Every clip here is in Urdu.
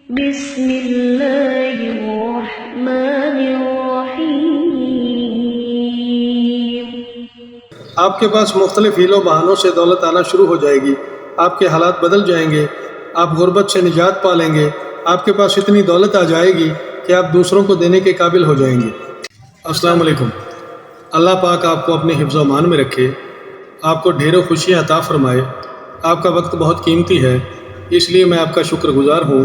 بسم اللہ الرحمن الرحیم۔ آپ کے پاس مختلف ہیلوں بہانوں سے دولت آنا شروع ہو جائے گی، آپ کے حالات بدل جائیں گے، آپ غربت سے نجات پا لیں گے، آپ کے پاس اتنی دولت آ جائے گی کہ آپ دوسروں کو دینے کے قابل ہو جائیں گے۔ السلام علیکم۔ اللہ پاک آپ کو اپنے حفظ و امان میں رکھے، آپ کو ڈھیروں خوشیاں عطا فرمائے۔ آپ کا وقت بہت قیمتی ہے، اس لیے میں آپ کا شکر گزار ہوں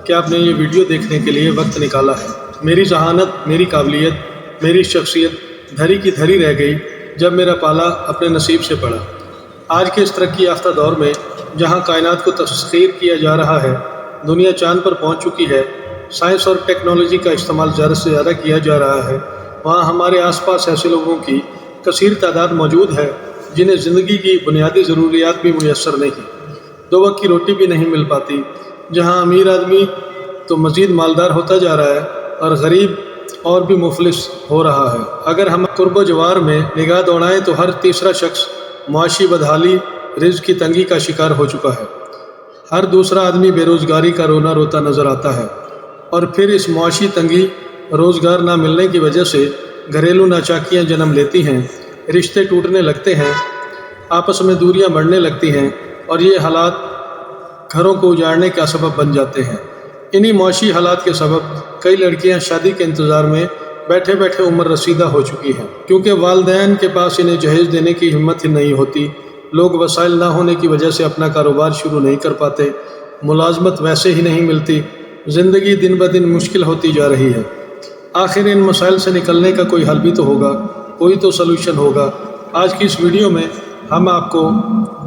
کہ آپ نے یہ ویڈیو دیکھنے کے لیے وقت نکالا ہے۔ میری ذہانت، میری قابلیت، میری شخصیت دھری کی دھری رہ گئی جب میرا پالا اپنے نصیب سے پڑا۔ آج کے اس ترقی یافتہ دور میں جہاں کائنات کو تسخیر کیا جا رہا ہے، دنیا چاند پر پہنچ چکی ہے، سائنس اور ٹیکنالوجی کا استعمال زیادہ سے زیادہ کیا جا رہا ہے، وہاں ہمارے آس پاس ایسے لوگوں کی کثیر تعداد موجود ہے جنہیں زندگی کی بنیادی ضروریات بھی میسر نہیں، دو وقت کی روٹی بھی نہیں مل پاتی۔ جہاں امیر آدمی تو مزید مالدار ہوتا جا رہا ہے اور غریب اور بھی مفلس ہو رہا ہے۔ اگر ہم قرب و جوار میں نگاہ دوڑائیں تو ہر تیسرا شخص معاشی بدحالی، رزق کی تنگی کا شکار ہو چکا ہے۔ ہر دوسرا آدمی بے روزگاری کا رونا روتا نظر آتا ہے، اور پھر اس معاشی تنگی، روزگار نہ ملنے کی وجہ سے گھریلو ناچاکیاں جنم لیتی ہیں، رشتے ٹوٹنے لگتے ہیں، آپس میں دوریاں بڑھنے لگتی ہیں، اور یہ حالات گھروں کو اجاڑنے کا سبب بن جاتے ہیں۔ انہی معاشی حالات کے سبب کئی لڑکیاں شادی کے انتظار میں بیٹھے بیٹھے عمر رسیدہ ہو چکی ہیں، کیونکہ والدین کے پاس انہیں جہیز دینے کی ہمت ہی نہیں ہوتی۔ لوگ وسائل نہ ہونے کی وجہ سے اپنا کاروبار شروع نہیں کر پاتے، ملازمت ویسے ہی نہیں ملتی، زندگی دن بدن مشکل ہوتی جا رہی ہے۔ آخر ان مسائل سے نکلنے کا کوئی حل بھی تو ہوگا، کوئی تو سلوشن ہوگا۔ آج کی اس ویڈیو میں ہم آپ کو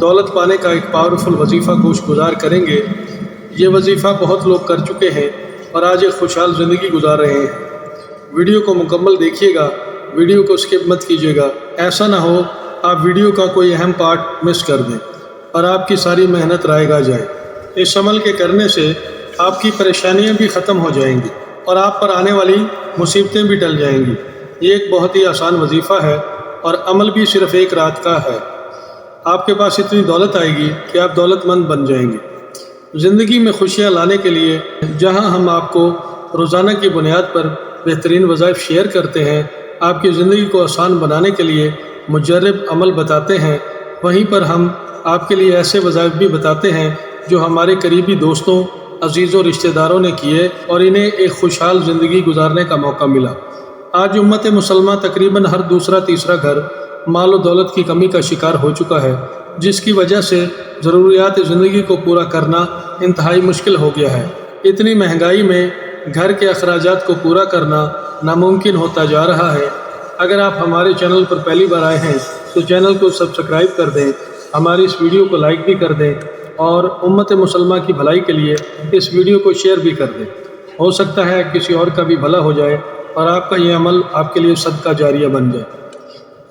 دولت پانے کا ایک پاورفل وظیفہ گوش گزار کریں گے۔ یہ وظیفہ بہت لوگ کر چکے ہیں اور آج ایک خوشحال زندگی گزار رہے ہیں۔ ویڈیو کو مکمل دیکھیے گا، ویڈیو کو اسکپ مت کیجیے گا۔ ایسا نہ ہو آپ ویڈیو کا کوئی اہم پارٹ مس کر دیں اور آپ کی ساری محنت رائے گا جائے۔ اس عمل کے کرنے سے آپ کی پریشانیاں بھی ختم ہو جائیں گی اور آپ پر آنے والی مصیبتیں بھی ٹل جائیں گی۔ یہ ایک بہت ہی آسان وظیفہ ہے اور عمل بھی صرف ایک رات کا ہے۔ آپ کے پاس اتنی دولت آئے گی کہ آپ دولت مند بن جائیں گے۔ زندگی میں خوشیاں لانے کے لیے جہاں ہم آپ کو روزانہ کی بنیاد پر بہترین وظائف شیئر کرتے ہیں، آپ کی زندگی کو آسان بنانے کے لیے مجرب عمل بتاتے ہیں، وہیں پر ہم آپ کے لیے ایسے وظائف بھی بتاتے ہیں جو ہمارے قریبی دوستوں، عزیزوں، رشتہ داروں نے کیے اور انہیں ایک خوشحال زندگی گزارنے کا موقع ملا۔ آج امت مسلمہ تقریباً ہر دوسرا تیسرا گھر مال و دولت کی کمی کا شکار ہو چکا ہے، جس کی وجہ سے ضروریات زندگی کو پورا کرنا انتہائی مشکل ہو گیا ہے۔ اتنی مہنگائی میں گھر کے اخراجات کو پورا کرنا ناممکن ہوتا جا رہا ہے۔ اگر آپ ہمارے چینل پر پہلی بار آئے ہیں تو چینل کو سبسکرائب کر دیں، ہماری اس ویڈیو کو لائک بھی کر دیں اور امت مسلمہ کی بھلائی کے لیے اس ویڈیو کو شیئر بھی کر دیں۔ ہو سکتا ہے کسی اور کا بھی بھلا ہو جائے اور آپ کا یہ عمل آپ کے لیے صدقہ جاریہ بن جائے۔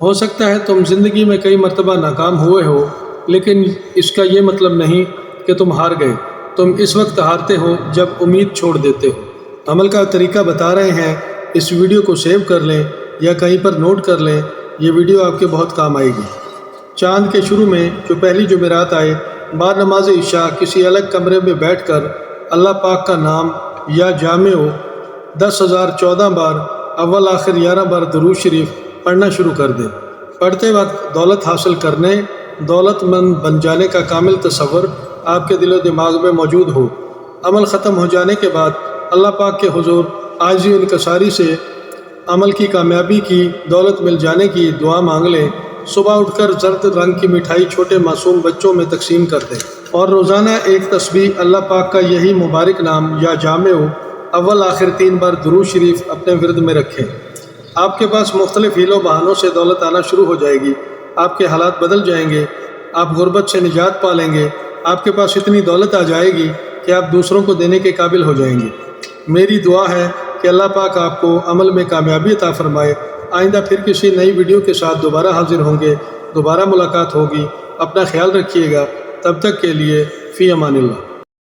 ہو سکتا ہے تم زندگی میں کئی مرتبہ ناکام ہوئے ہو، لیکن اس کا یہ مطلب نہیں کہ تم ہار گئے۔ تم اس وقت ہارتے ہو جب امید چھوڑ دیتے ہو۔ عمل کا طریقہ بتا رہے ہیں، اس ویڈیو کو سیو کر لیں یا کہیں پر نوٹ کر لیں، یہ ویڈیو آپ کے بہت کام آئے گی۔ چاند کے شروع میں جو پہلی جمعرات آئے، بعد نماز عشاء کسی الگ کمرے میں بیٹھ کر اللہ پاک کا نام یا جامع 10,014 بار، اول آخر 11 بار درود شریف پڑھنا شروع کر دیں۔ پڑھتے وقت دولت حاصل کرنے، دولت مند بن جانے کا کامل تصور آپ کے دل و دماغ میں موجود ہو۔ عمل ختم ہو جانے کے بعد اللہ پاک کے حضور عاجزی و انکساری سے عمل کی کامیابی کی، دولت مل جانے کی دعا مانگ لیں۔ صبح اٹھ کر زرد رنگ کی مٹھائی چھوٹے معصوم بچوں میں تقسیم کر دیں اور روزانہ ایک تسبیح اللہ پاک کا یہی مبارک نام یا جامع اول آخر 3 بار درود شریف اپنے ورد میں رکھیں۔ آپ کے پاس مختلف ہیلوں بہانوں سے دولت آنا شروع ہو جائے گی، آپ کے حالات بدل جائیں گے، آپ غربت سے نجات پا لیں گے، آپ کے پاس اتنی دولت آ جائے گی کہ آپ دوسروں کو دینے کے قابل ہو جائیں گے۔ میری دعا ہے کہ اللہ پاک آپ کو عمل میں کامیابی عطا فرمائے۔ آئندہ پھر کسی نئی ویڈیو کے ساتھ دوبارہ حاضر ہوں گے، دوبارہ ملاقات ہوگی۔ اپنا خیال رکھیے گا، تب تک کے لیے فی امان اللہ۔